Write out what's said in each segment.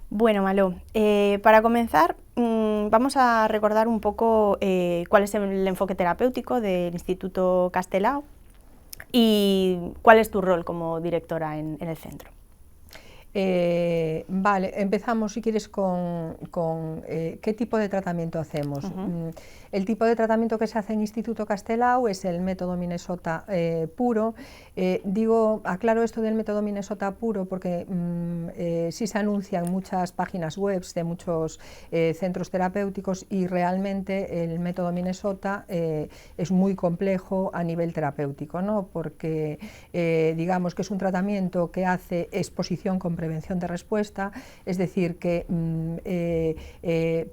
Bueno, Maló, para comenzar vamos a recordar un poco cuál es el enfoque terapéutico del Instituto Castelao y cuál es tu rol como directora en el centro. Vale, empezamos si quieres con qué tipo de tratamiento hacemos. El tipo de tratamiento que se hace en Instituto Castelao es el método Minnesota puro. Aclaro esto del método Minnesota puro porque sí se anuncian muchas páginas web de muchos centros terapéuticos y realmente el método Minnesota es muy complejo a nivel terapéutico, ¿no? Porque digamos que es un tratamiento que hace exposición con prevención de respuesta, es decir, que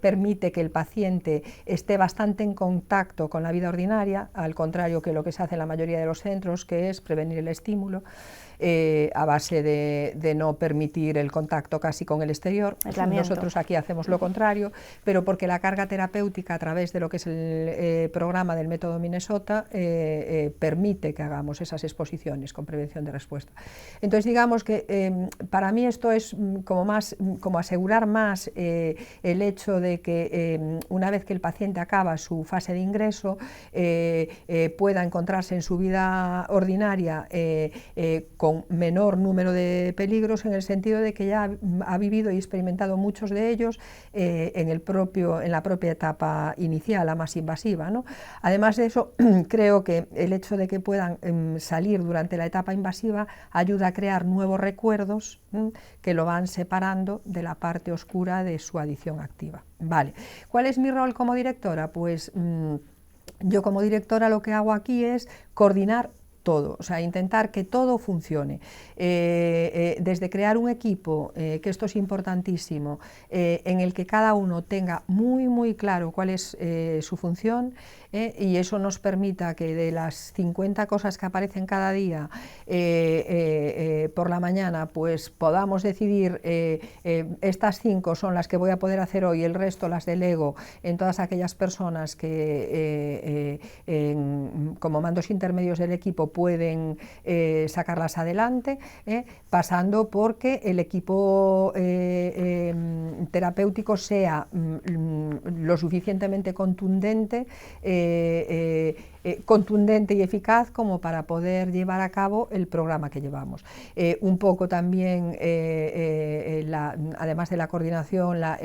permite que el paciente esté bastante en contacto con la vida ordinaria, al contrario que lo que se hace en la mayoría de los centros, que es prevenir el estímulo, a base de no permitir el contacto casi con el exterior. Nosotros aquí hacemos lo contrario, pero porque la carga terapéutica a través de lo que es el programa del método Minnesota permite que hagamos esas exposiciones con prevención de respuesta. Entonces digamos que para mí esto es como asegurar más el hecho de que una vez que el paciente acaba su fase de ingreso pueda encontrarse en su vida ordinaria con menor número de peligros, en el sentido de que ya ha vivido y experimentado muchos de ellos en la propia etapa inicial, la más invasiva, ¿no? Además de eso, creo que el hecho de que puedan salir durante la etapa invasiva ayuda a crear nuevos recuerdos que lo van separando de la parte oscura de su adicción activa. Vale. ¿Cuál es mi rol como directora? Pues yo como directora lo que hago aquí es coordinar todo, o sea, intentar que todo funcione, desde crear un equipo, que esto es importantísimo, en el que cada uno tenga muy claro cuál es su función, y eso nos permita que de las 50 cosas que aparecen cada día por la mañana, pues podamos decidir estas 5 son las que voy a poder hacer hoy, el resto las delego en todas aquellas personas que como mandos intermedios del equipo pueden sacarlas adelante, pasando porque el equipo terapéutico sea lo suficientemente contundente y eficaz como para poder llevar a cabo el programa que llevamos. Un poco también, además de la coordinación, la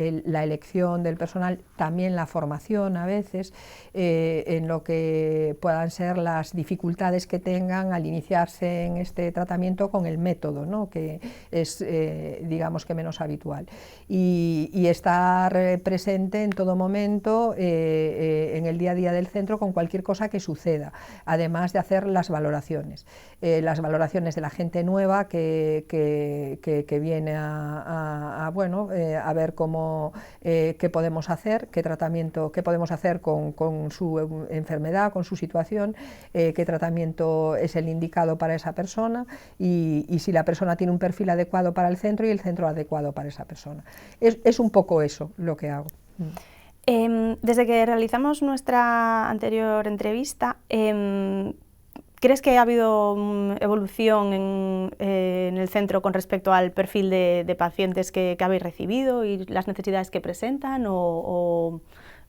elección del personal, también la formación a veces, en lo que puedan ser las dificultades que tengan al iniciarse en este tratamiento con el método, ¿no? Que es, digamos que menos habitual. Y estar presente en todo momento en el día a día del centro con cualquier cosa que suceda, además de hacer las valoraciones de la gente nueva que viene a ver qué podemos hacer, qué tratamiento, qué podemos hacer con su enfermedad, con su situación, qué tratamiento es el indicado para esa persona y si la persona tiene un perfil adecuado para el centro y el centro adecuado para esa persona. Es un poco eso lo que hago. Desde que realizamos nuestra anterior entrevista, ¿crees que ha habido evolución en el centro con respecto al perfil de pacientes que habéis recibido y las necesidades que presentan, o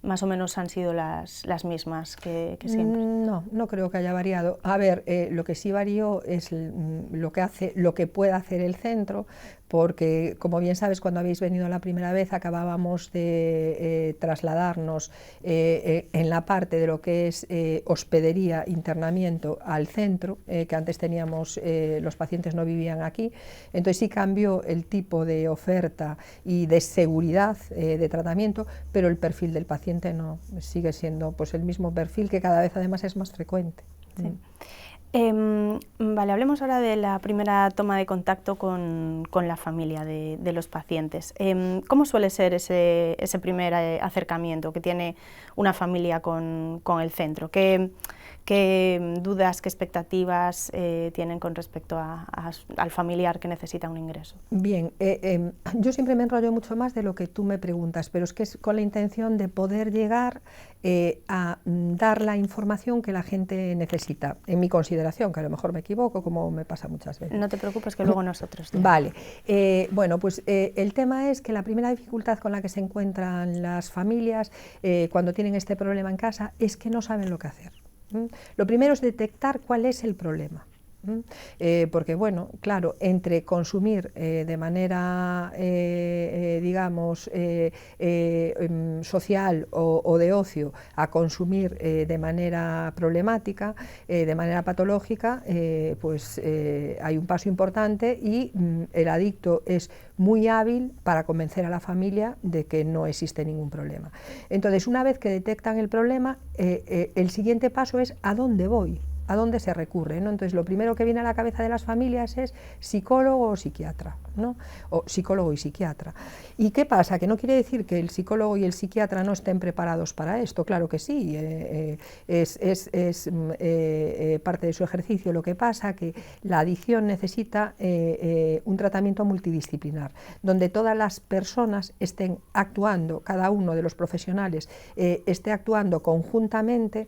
más o menos han sido las mismas que siempre? No creo que haya variado. A ver, lo que sí varió es lo que puede hacer el centro, porque, como bien sabes, cuando habéis venido la primera vez acabábamos de trasladarnos en la parte de lo que es hospedería, internamiento al centro, que antes teníamos, los pacientes no vivían aquí, entonces sí cambió el tipo de oferta y de seguridad de tratamiento, pero el perfil del paciente no, sigue siendo pues el mismo perfil, que cada vez además es más frecuente. Sí. Vale, hablemos ahora de la primera toma de contacto con la familia de los pacientes. ¿Cómo suele ser ese primer acercamiento que tiene una familia con el centro? ¿Qué dudas, qué expectativas tienen con respecto al familiar que necesita un ingreso? Bien, yo siempre me enrollo mucho más de lo que tú me preguntas, pero es que es con la intención de poder llegar a dar la información que la gente necesita, en mi consideración. consideración, que a lo mejor me equivoco, como me pasa muchas veces. No te preocupes, que luego nosotros. Vale, bueno, pues el tema es que la primera dificultad con la que se encuentran las familias cuando tienen este problema en casa es que no saben lo que hacer. Lo primero es detectar cuál es el problema. Porque, bueno, claro, entre consumir de manera, digamos, social o de ocio, a consumir de manera problemática, de manera patológica, pues hay un paso importante y el adicto es muy hábil para convencer a la familia de que no existe ningún problema. Entonces, una vez que detectan el problema, el siguiente paso es ¿a dónde voy? ¿A dónde se recurre? ¿No? Entonces, lo primero que viene a la cabeza de las familias es psicólogo o psiquiatra, ¿no? O psicólogo y psiquiatra. ¿Y qué pasa? Que no quiere decir que el psicólogo y el psiquiatra no estén preparados para esto, claro que sí, es parte de su ejercicio. Lo que pasa que la adicción necesita un tratamiento multidisciplinar, donde todas las personas estén actuando, cada uno de los profesionales esté actuando conjuntamente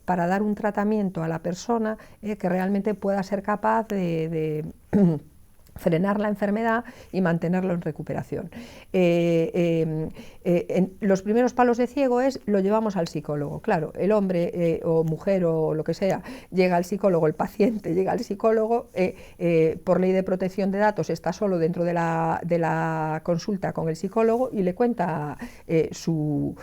para dar un tratamiento a la persona que realmente pueda ser capaz de frenar la enfermedad y mantenerlo en recuperación. Los primeros palos de ciego es lo llevamos al psicólogo. Claro, el hombre o mujer o lo que sea llega al psicólogo, el paciente llega al psicólogo, por ley de protección de datos está solo dentro de la consulta con el psicólogo y le cuenta su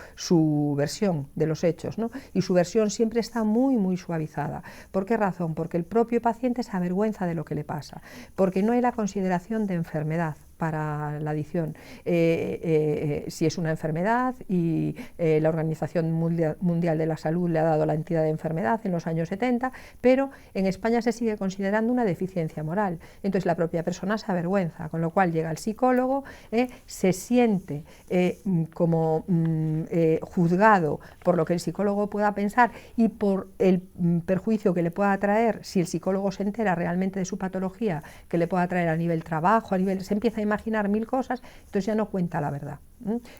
versión de los hechos, ¿no? Y su versión siempre está muy, muy suavizada. ¿Por qué razón? Porque el propio paciente se avergüenza de lo que le pasa, porque no hay la consideración de enfermedad para la adicción. Si es una enfermedad y la Organización Mundial de la Salud le ha dado la entidad de enfermedad en los años 70, pero en España se sigue considerando una deficiencia moral. Entonces la propia persona se avergüenza, con lo cual llega al psicólogo, se siente como juzgado por lo que el psicólogo pueda pensar y por el perjuicio que le pueda traer si el psicólogo se entera realmente de su patología, que le pueda traer a nivel trabajo, se empieza a imaginar mil cosas, entonces ya no cuenta la verdad.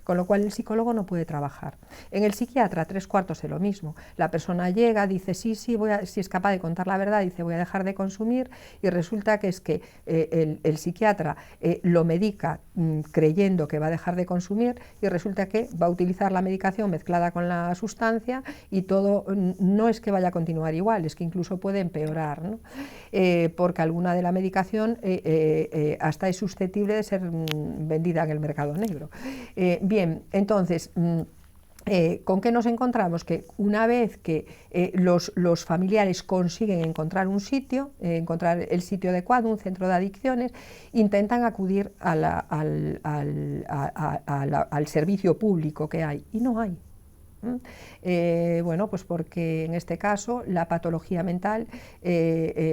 Con lo cual el psicólogo no puede trabajar. En el psiquiatra, 3/4 de lo mismo. La persona llega, dice sí, si es capaz de contar la verdad, dice voy a dejar de consumir, y resulta que es que el psiquiatra lo medica creyendo que va a dejar de consumir y resulta que va a utilizar la medicación mezclada con la sustancia y todo no es que vaya a continuar igual, es que incluso puede empeorar, ¿no? Porque alguna de la medicación hasta es susceptible de ser vendida en el mercado negro. Bien, entonces, ¿con qué nos encontramos? Que una vez que los familiares consiguen encontrar un sitio, encontrar el sitio adecuado, un centro de adicciones, intentan acudir al servicio público que hay, y no hay. Bueno, pues porque en este caso la patología mental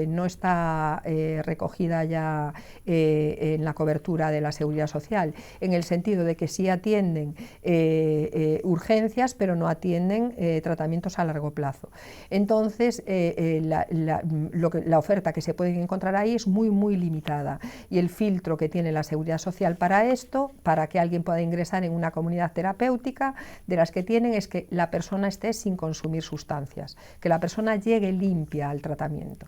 no está recogida ya en la cobertura de la seguridad social, en el sentido de que sí atienden urgencias, pero no atienden tratamientos a largo plazo. Entonces, la oferta que se puede encontrar ahí es muy, muy limitada, y el filtro que tiene la seguridad social para esto, para que alguien pueda ingresar en una comunidad terapéutica, de las que tienen, es que la persona esté sin consumir sustancias, que la persona llegue limpia al tratamiento.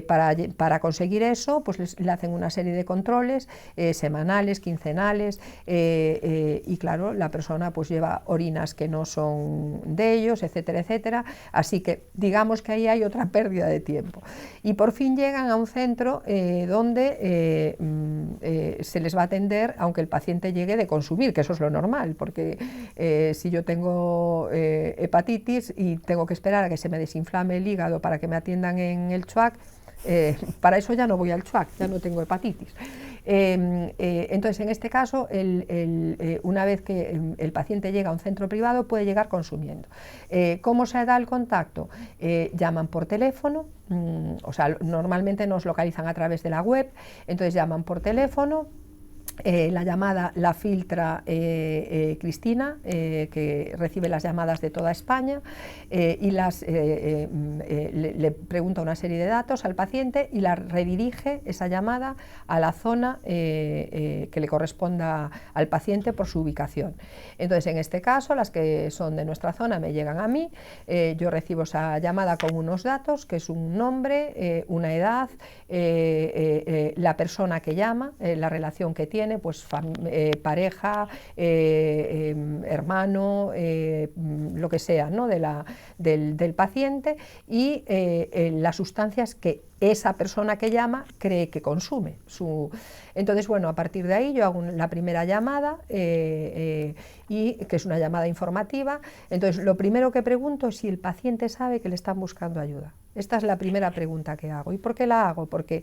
Para conseguir eso, pues le hacen una serie de controles semanales, quincenales, y claro, la persona pues lleva orinas que no son de ellos, etcétera, etcétera, así que digamos que ahí hay otra pérdida de tiempo. Y por fin llegan a un centro donde se les va a atender, aunque el paciente llegue de consumir, que eso es lo normal, porque si yo tengo hepatitis y tengo que esperar a que se me desinflame el hígado para que me atiendan en el CHUAC, para eso ya no voy al CHUAC, ya no tengo hepatitis. Entonces, en este caso, una vez que el paciente llega a un centro privado, puede llegar consumiendo. ¿Cómo se da el contacto? Llaman por teléfono, o sea, normalmente nos localizan a través de la web, entonces llaman por teléfono, La llamada la filtra Cristina, que recibe las llamadas de toda España, y le pregunta una serie de datos al paciente y la redirige esa llamada a la zona que le corresponda al paciente por su ubicación. Entonces, en este caso, las que son de nuestra zona me llegan a mí, yo recibo esa llamada con unos datos, que es un nombre, una edad, la persona que llama, la relación que tiene, pues pareja, hermano, lo que sea, ¿no? del paciente, y las sustancias que esa persona que llama cree que consume. Entonces, bueno, a partir de ahí yo hago la primera llamada, y que es una llamada informativa. Entonces, lo primero que pregunto es si el paciente sabe que le están buscando ayuda. Esta es la primera pregunta que hago. ¿Y por qué la hago? Porque,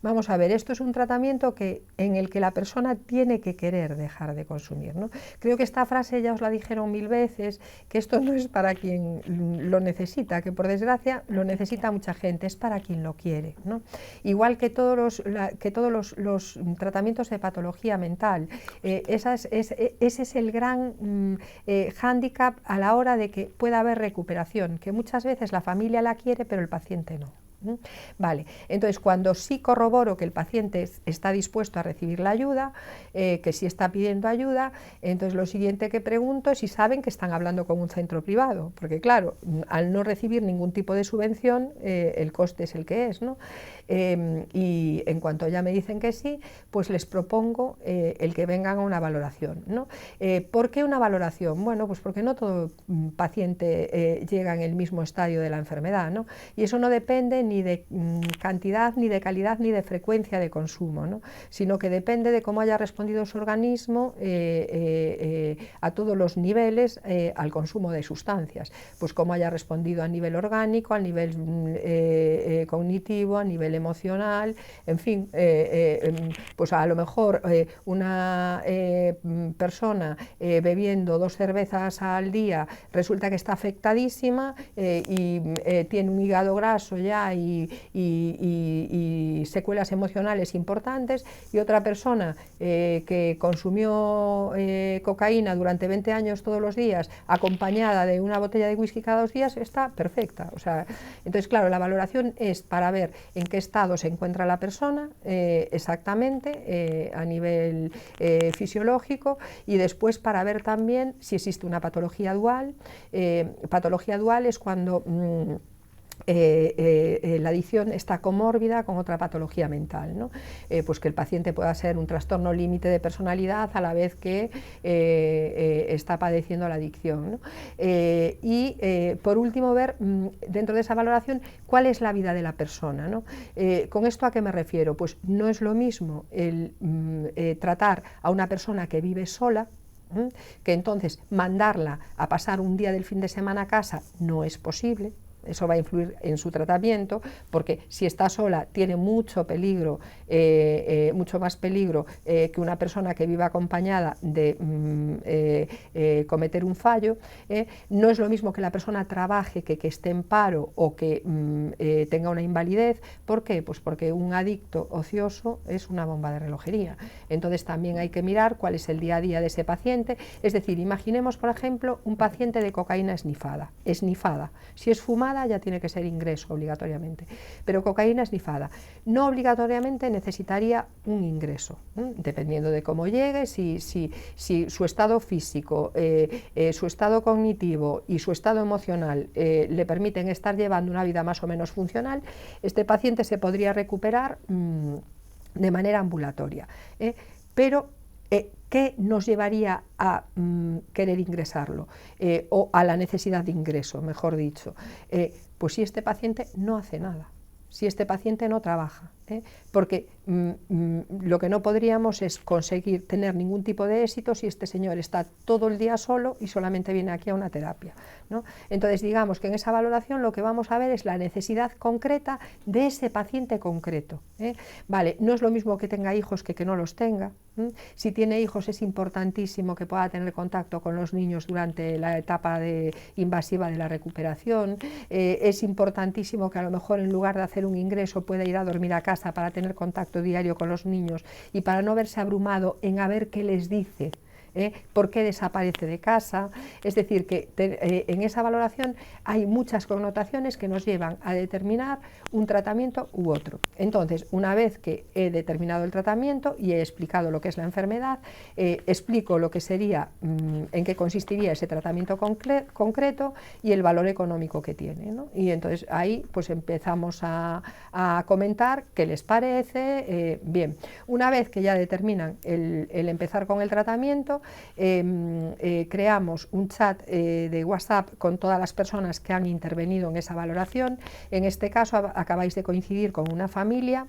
vamos a ver, esto es un tratamiento en el que la persona tiene que querer dejar de consumir, ¿no? Creo que esta frase ya os la dijeron 1000 veces, que esto no es para quien lo necesita, que por desgracia lo necesita mucha gente, es para quien lo quiere, ¿no? Igual que todos los tratamientos de patología mental, ese es el gran hándicap a la hora de que pueda haber recuperación, que muchas veces la familia la quiere pero el paciente no. Vale, entonces cuando sí corroboro que el paciente está dispuesto a recibir la ayuda, que sí está pidiendo ayuda, entonces lo siguiente que pregunto es si saben que están hablando con un centro privado, porque claro, al no recibir ningún tipo de subvención, el coste es el que es, ¿no? Y en cuanto ya me dicen que sí, pues les propongo el que vengan a una valoración, ¿no? ¿Por qué una valoración? Bueno, pues porque no todo paciente llega en el mismo estadio de la enfermedad, ¿no? Y eso no depende ni de cantidad, ni de calidad, ni de frecuencia de consumo, ¿no? Sino que depende de cómo haya respondido su organismo a todos los niveles al consumo de sustancias, pues cómo haya respondido a nivel orgánico, a nivel cognitivo, a nivel emocional, en fin, pues a lo mejor una persona bebiendo 2 cervezas al día resulta que está afectadísima y tiene un hígado graso ya y secuelas emocionales importantes, y otra persona que consumió cocaína durante 20 años todos los días, acompañada de una botella de whisky cada 2 días, está perfecta. O sea, entonces, claro, la valoración es para ver en qué estado se encuentra la persona exactamente a nivel fisiológico, y después para ver también si existe una patología dual. Patología dual es cuando la adicción está comórbida con otra patología mental, ¿no? Pues que el paciente pueda ser un trastorno límite de personalidad a la vez que está padeciendo la adicción, ¿no? Por último, ver dentro de esa valoración cuál es la vida de la persona, ¿no? ¿Con esto a qué me refiero? Pues no es lo mismo el tratar a una persona que vive sola, que entonces mandarla a pasar un día del fin de semana a casa no es posible. Eso va a influir en su tratamiento, porque si está sola tiene mucho peligro, mucho más peligro que una persona que viva acompañada de cometer un fallo. No es lo mismo que la persona trabaje que esté en paro o que tenga una invalidez. ¿Por qué? Pues porque un adicto ocioso es una bomba de relojería. Entonces también hay que mirar cuál es el día a día de ese paciente. Es decir, imaginemos, por ejemplo, un paciente de cocaína esnifada. Si es fumada, ya tiene que ser ingreso obligatoriamente, pero cocaína esnifada no obligatoriamente necesitaría un ingreso, dependiendo de cómo llegue, si su estado físico, su estado cognitivo y su estado emocional le permiten estar llevando una vida más o menos funcional, este paciente se podría recuperar de manera ambulatoria, pero ¿qué nos llevaría a querer ingresarlo o a la necesidad de ingreso, mejor dicho? Pues si este paciente no hace nada, si este paciente no trabaja, porque lo que no podríamos es conseguir tener ningún tipo de éxito si este señor está todo el día solo y solamente viene aquí a una terapia, ¿no? Entonces, digamos que en esa valoración lo que vamos a ver es la necesidad concreta de ese paciente concreto, Vale, no es lo mismo que tenga hijos que no los tenga. Si tiene hijos es importantísimo que pueda tener contacto con los niños durante la etapa invasiva de la recuperación. Es importantísimo que a lo mejor en lugar de hacer un ingreso pueda ir a dormir a casa casa para tener contacto diario con los niños y para no verse abrumado en a ver qué les dice, por qué desaparece de casa. Es decir, que en esa valoración hay muchas connotaciones que nos llevan a determinar un tratamiento u otro. Entonces, una vez que he determinado el tratamiento y he explicado lo que es la enfermedad, explico lo que sería, en qué consistiría ese tratamiento concreto y el valor económico que tiene, ¿no? Y entonces ahí pues empezamos a comentar qué les parece. Bien, una vez que ya determinan el empezar con el tratamiento, creamos un chat de WhatsApp con todas las personas que han intervenido en esa valoración. En este caso acabáis de coincidir con una familia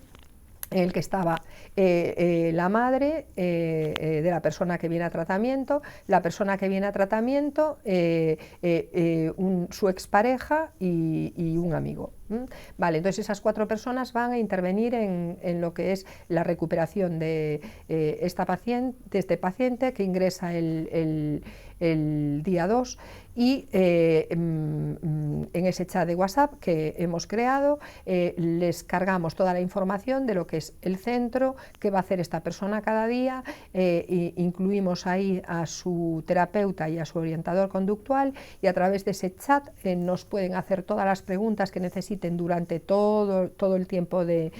en el que estaba la madre de la persona que viene a tratamiento, la persona que viene a tratamiento, su expareja y un amigo. Vale, entonces esas 4 personas van a intervenir en lo que es la recuperación de este paciente que ingresa el día 2 y en ese chat de WhatsApp que hemos creado les cargamos toda la información de lo que es el centro, qué va a hacer esta persona cada día, incluimos ahí a su terapeuta y a su orientador conductual, y a través de ese chat nos pueden hacer todas las preguntas que necesiten durante todo el tiempo de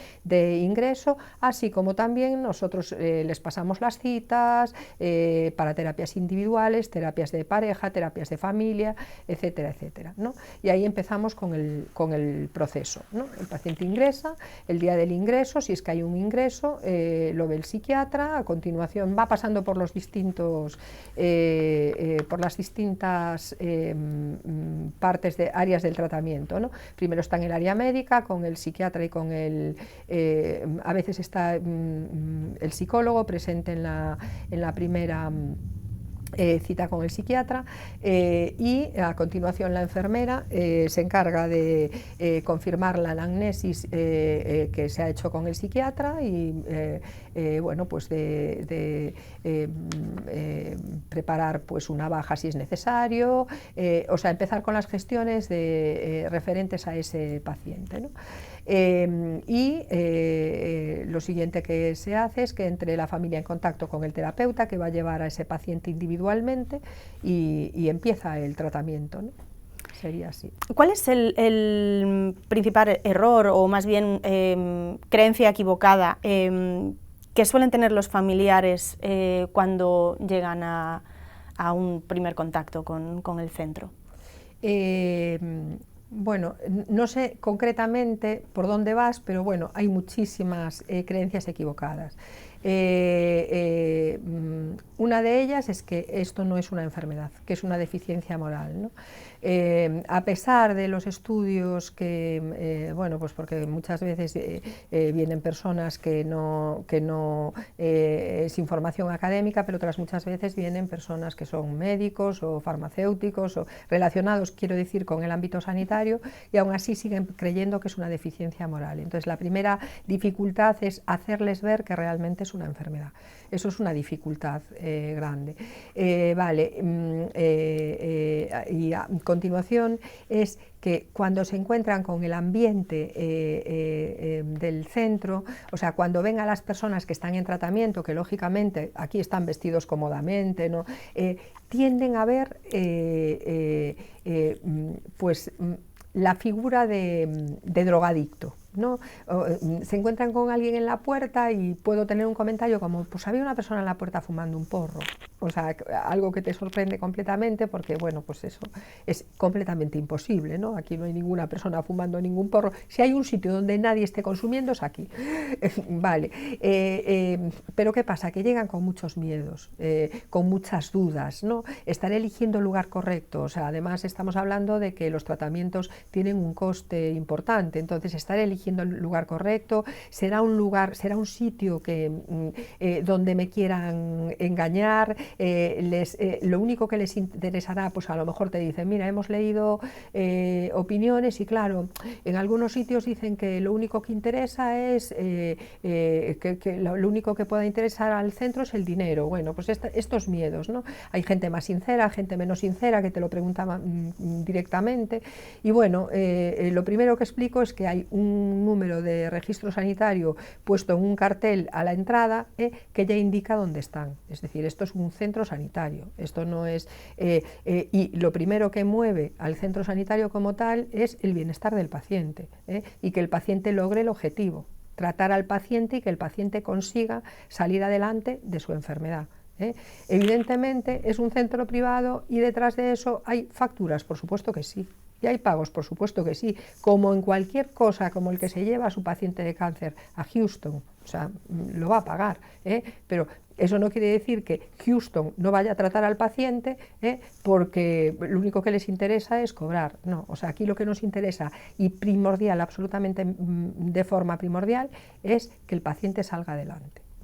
ingreso, así como también nosotros les pasamos las citas para terapias individuales, terapias de pareja, terapias de familia, etcétera, etcétera, ¿no? Y ahí empezamos con el proceso, ¿no? El paciente ingresa, el día del ingreso, si es que hay un ingreso, lo ve el psiquiatra, a continuación va pasando por los distintos, por las distintas partes de áreas del tratamiento, ¿no? Primero está en el área médica, con el psiquiatra y con a veces está el psicólogo presente en la primera cita con el psiquiatra, y a continuación la enfermera se encarga de confirmar la anamnesis que se ha hecho con el psiquiatra y bueno, pues de preparar pues una baja si es necesario, o sea, empezar con las gestiones referentes a ese paciente, ¿no? Lo siguiente que se hace es que entre la familia en contacto con el terapeuta que va a llevar a ese paciente individualmente y empieza el tratamiento, ¿no? Sería así. ¿Cuál es el principal error o más bien creencia equivocada que suelen tener los familiares cuando llegan a un primer contacto con el centro? Bueno, no sé concretamente por dónde vas, pero bueno, hay muchísimas creencias equivocadas. Una de ellas es que esto no es una enfermedad, que es una deficiencia moral, ¿no? A pesar de los estudios que, bueno, pues porque muchas veces vienen personas que no es información académica, pero otras muchas veces vienen personas que son médicos o farmacéuticos o relacionados, quiero decir, con el ámbito sanitario, y aún así siguen creyendo que es una deficiencia moral. Entonces, la primera dificultad es hacerles ver que realmente es una enfermedad. Eso es una dificultad grande. Y a continuación es que cuando se encuentran con el ambiente del centro, o sea, cuando ven a las personas que están en tratamiento, que lógicamente aquí están vestidos cómodamente, ¿no? Tienden a ver pues la figura de drogadicto, ¿no? Se encuentran con alguien en la puerta y puedo tener un comentario como, pues había una persona en la puerta fumando un porro, o sea, algo que te sorprende completamente porque, bueno, pues eso es completamente imposible, ¿no? Aquí no hay ninguna persona fumando ningún porro. Si hay un sitio donde nadie esté consumiendo es aquí. Vale, pero ¿qué pasa? Que llegan con muchos miedos, con muchas dudas, ¿no? Estar eligiendo el lugar correcto, o sea, además estamos hablando de que los tratamientos tienen un coste importante, entonces estar eligiendo el lugar correcto, será un sitio que, donde me quieran engañar, lo único que les interesará, pues a lo mejor te dicen, mira, hemos leído opiniones y claro, en algunos sitios dicen que lo único que interesa es, lo único que pueda interesar al centro es el dinero. Bueno, pues estos miedos, ¿no? Hay gente más sincera, gente menos sincera que te lo pregunta directamente y bueno, lo primero que explico es que hay un número de registro sanitario puesto en un cartel a la entrada que ya indica dónde están, es decir, esto es un centro sanitario, esto no es, y lo primero que mueve al centro sanitario como tal es el bienestar del paciente y que el paciente logre el objetivo, tratar al paciente y que el paciente consiga salir adelante de su enfermedad. Evidentemente es un centro privado y detrás de eso hay facturas, por supuesto que sí, y hay pagos, por supuesto que sí, como en cualquier cosa, como el que se lleva a su paciente de cáncer a Houston, o sea, lo va a pagar, pero eso no quiere decir que Houston no vaya a tratar al paciente porque lo único que les interesa es cobrar, no, o sea, aquí lo que nos interesa y primordial, absolutamente de forma primordial, es que el paciente salga adelante.